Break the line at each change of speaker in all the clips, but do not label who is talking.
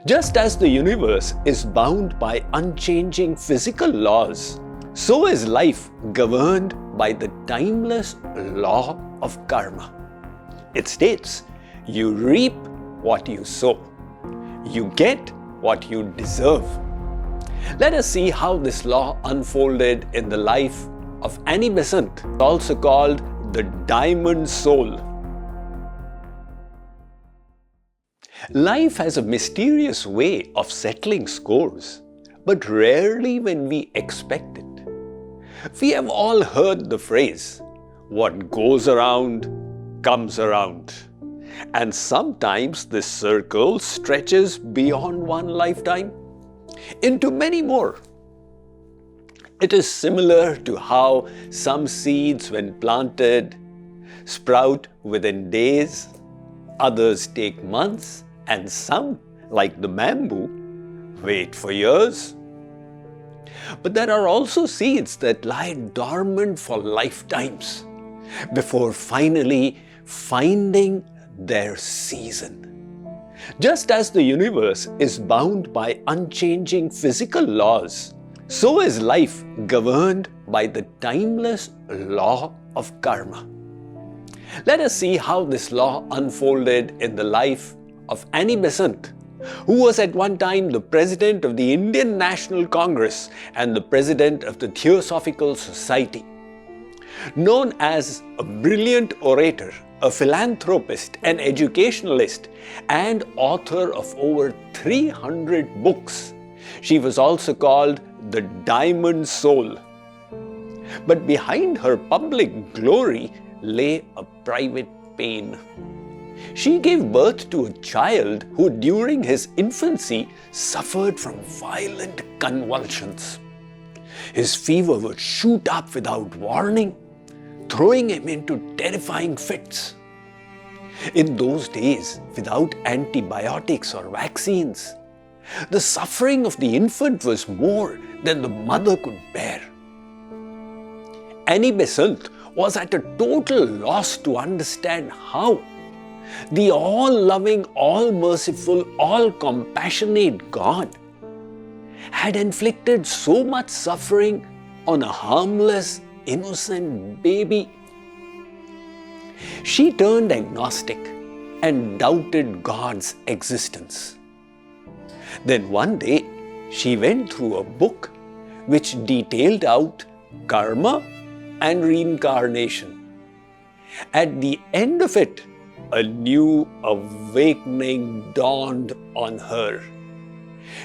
Just as the universe is bound by unchanging physical laws, so is life governed by the timeless law of karma. It states, you reap what you sow. You get what you deserve. Let us see how this law unfolded in the life of Annie Besant, also called the Diamond Soul. Life has a mysterious way of settling scores, but rarely when we expect it. We have all heard the phrase, what goes around comes around. And sometimes this circle stretches beyond one lifetime into many more. It is similar to how some seeds, when planted, sprout within days, others take months, and some, like the bamboo, wait for years. But there are also seeds that lie dormant for lifetimes before finally finding their season. Just as the universe is bound by unchanging physical laws, so is life governed by the timeless law of karma. Let us see how this law unfolded in the life of Annie Besant, who was at one time the president of the Indian National Congress and the president of the Theosophical Society. Known as a brilliant orator, a philanthropist, an educationalist, and author of over 300 books, she was also called the Diamond Soul. But behind her public glory lay a private pain. She gave birth to a child who during his infancy suffered from violent convulsions. His fever would shoot up without warning, throwing him into terrifying fits. In those days, without antibiotics or vaccines, the suffering of the infant was more than the mother could bear. Annie Besant was at a total loss to understand how the all-loving, all-merciful, all-compassionate God had inflicted so much suffering on a harmless, innocent baby. She turned agnostic and doubted God's existence. Then one day, she went through a book which detailed out karma and reincarnation. At the end of it, a new awakening dawned on her.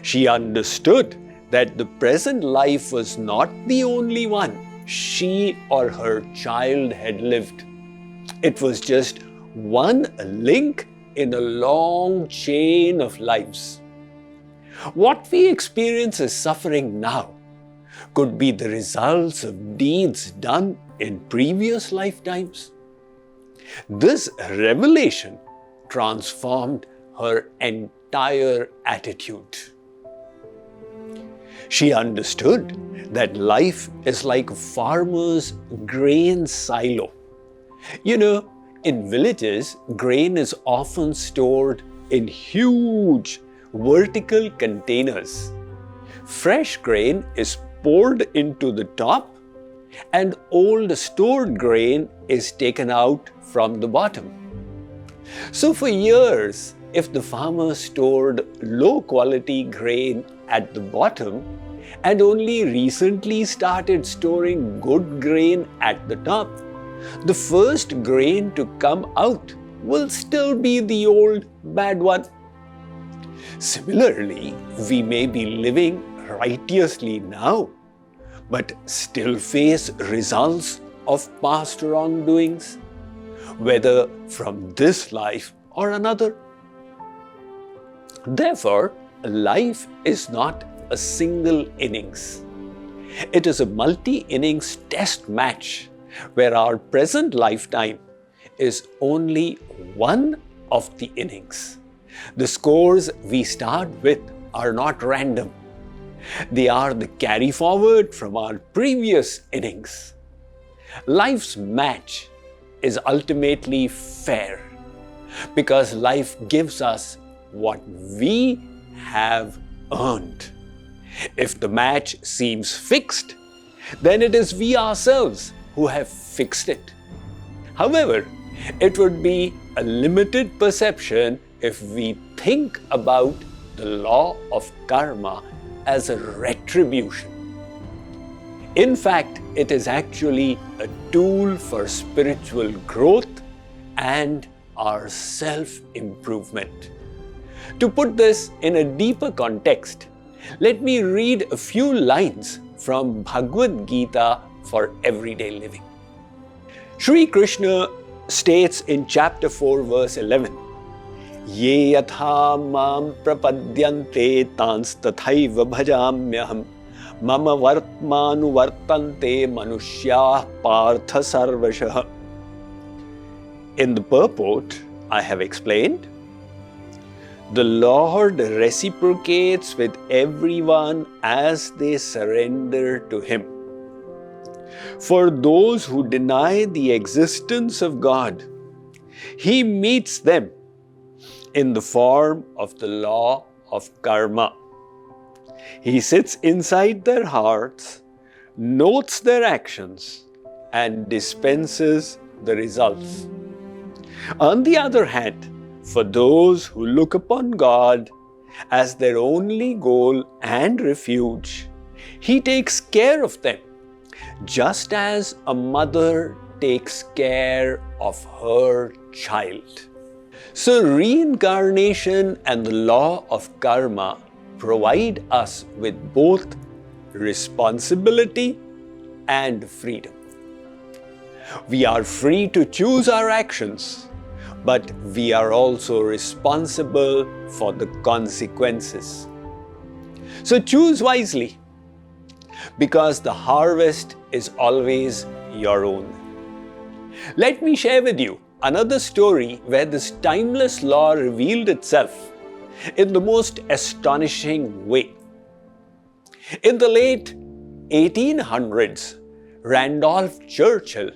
She understood that the present life was not the only one she or her child had lived. It was just one link in a long chain of lives. What we experience as suffering now could be the results of deeds done in previous lifetimes. This revelation transformed her entire attitude. She understood that life is like a farmer's grain silo. You know, in villages, grain is often stored in huge vertical containers. Fresh grain is poured into the top, and old stored grain is taken out from the bottom. So for years, if the farmer stored low quality grain at the bottom and only recently started storing good grain at the top, the first grain to come out will still be the old bad one. Similarly, we may be living righteously now, but still face results of past wrongdoings, whether from this life or another. Therefore, life is not a single innings. It is a multi-innings test match where our present lifetime is only one of the innings. The scores we start with are not random. They are the carry forward from our previous innings. Life's match is ultimately fair because life gives us what we have earned. If the match seems fixed, then it is we ourselves who have fixed it. However, it would be a limited perception if we think about the law of karma as a retribution. In fact, it is actually a tool for spiritual growth and our self-improvement. To put this in a deeper context, let me read a few lines from Bhagavad Gita for everyday living. Shree Krishna states in chapter 4 verse 11, Ye yatha mam prapadyante tans tathaiva bhajamyaham mama vartmanu vartante manushya partha sarvashah. In the purport, I have explained, the Lord reciprocates with everyone as they surrender to Him. For those who deny the existence of God, He meets them in the form of the law of karma. He sits inside their hearts, notes their actions, and dispenses the results. On the other hand, for those who look upon God as their only goal and refuge, He takes care of them, just as a mother takes care of her child. So reincarnation and the law of karma provide us with both responsibility and freedom. We are free to choose our actions, but we are also responsible for the consequences. So choose wisely, because the harvest is always your own. Let me share with you another story where this timeless law revealed itself in the most astonishing way. In the late 1800s, Randolph Churchill,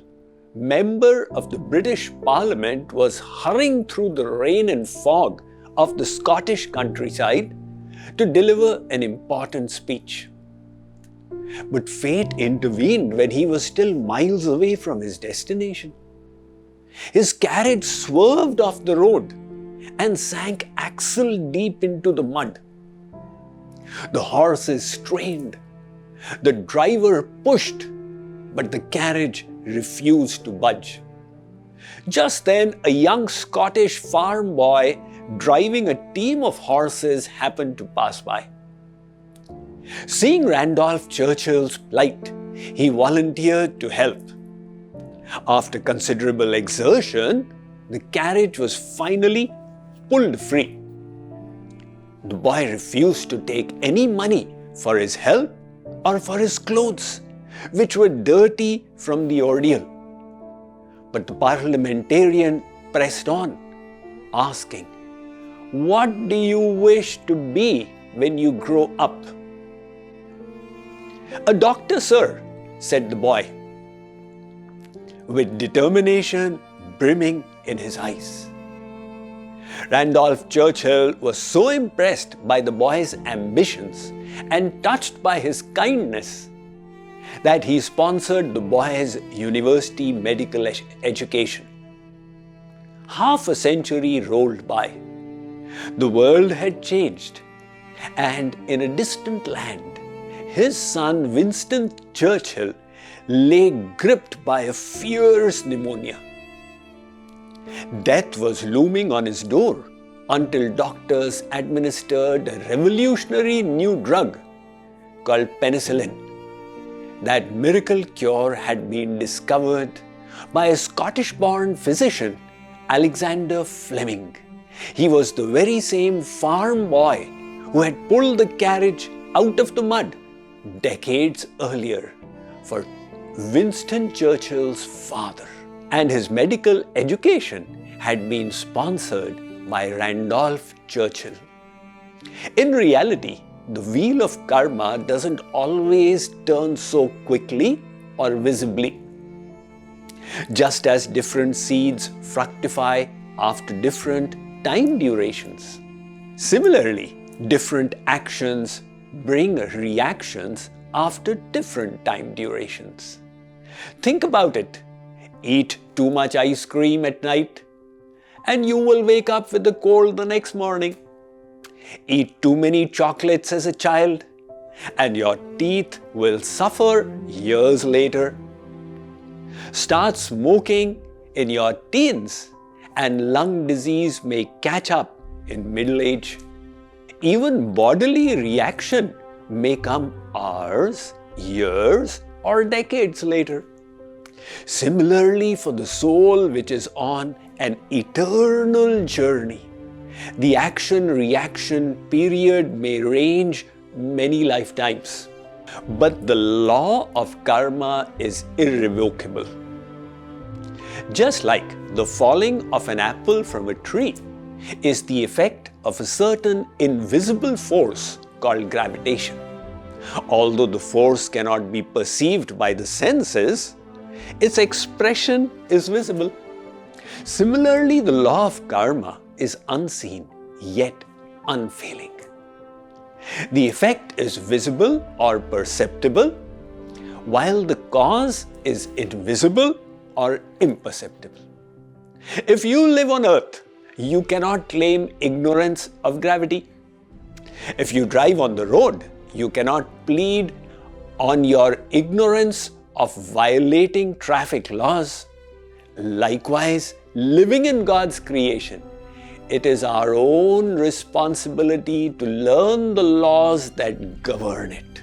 member of the British Parliament, was hurrying through the rain and fog of the Scottish countryside to deliver an important speech. But fate intervened when he was still miles away from his destination. His carriage swerved off the road and sank axle deep into the mud. The horses strained. The driver pushed, but the carriage refused to budge. Just then, a young Scottish farm boy driving a team of horses happened to pass by. Seeing Randolph Churchill's plight, he volunteered to help. After considerable exertion, the carriage was finally pulled free. The boy refused to take any money for his help or for his clothes, which were dirty from the ordeal. But the parliamentarian pressed on, asking, "What do you wish to be when you grow up?" "A doctor, sir," said the boy, with determination brimming in his eyes. Randolph Churchill was so impressed by the boy's ambitions and touched by his kindness that he sponsored the boy's university medical education. Half a century rolled by. The world had changed, and in a distant land, his son Winston Churchill lay gripped by a fierce pneumonia. Death was looming on his door until doctors administered a revolutionary new drug called penicillin. That miracle cure had been discovered by a Scottish-born physician, Alexander Fleming. He was the very same farm boy who had pulled the carriage out of the mud decades earlier for Winston Churchill's father. And his medical education had been sponsored by Randolph Churchill. In reality, the wheel of karma doesn't always turn so quickly or visibly. Just as different seeds fructify after different time durations, similarly, Different actions bring reactions after different time durations. Think about it. Eat too much ice cream at night, and you will wake up with a cold the next morning. Eat too many chocolates as a child, and your teeth will suffer years later. Start smoking in your teens, and lung disease may catch up in middle age. Even bodily reaction may come hours, years, or decades later. Similarly, for the soul which is on an eternal journey, the action-reaction period may range many lifetimes. But the law of karma is irrevocable. Just like the falling of an apple from a tree is the effect of a certain invisible force called gravitation. Although the force cannot be perceived by the senses, its expression is visible. Similarly, the law of karma is unseen yet unfailing. The effect is visible or perceptible, while the cause is invisible or imperceptible. If you live on earth, you cannot claim ignorance of gravity. If you drive on the road, you cannot plead on your ignorance of violating traffic laws. Likewise, living in God's creation, it is our own responsibility to learn the laws that govern it.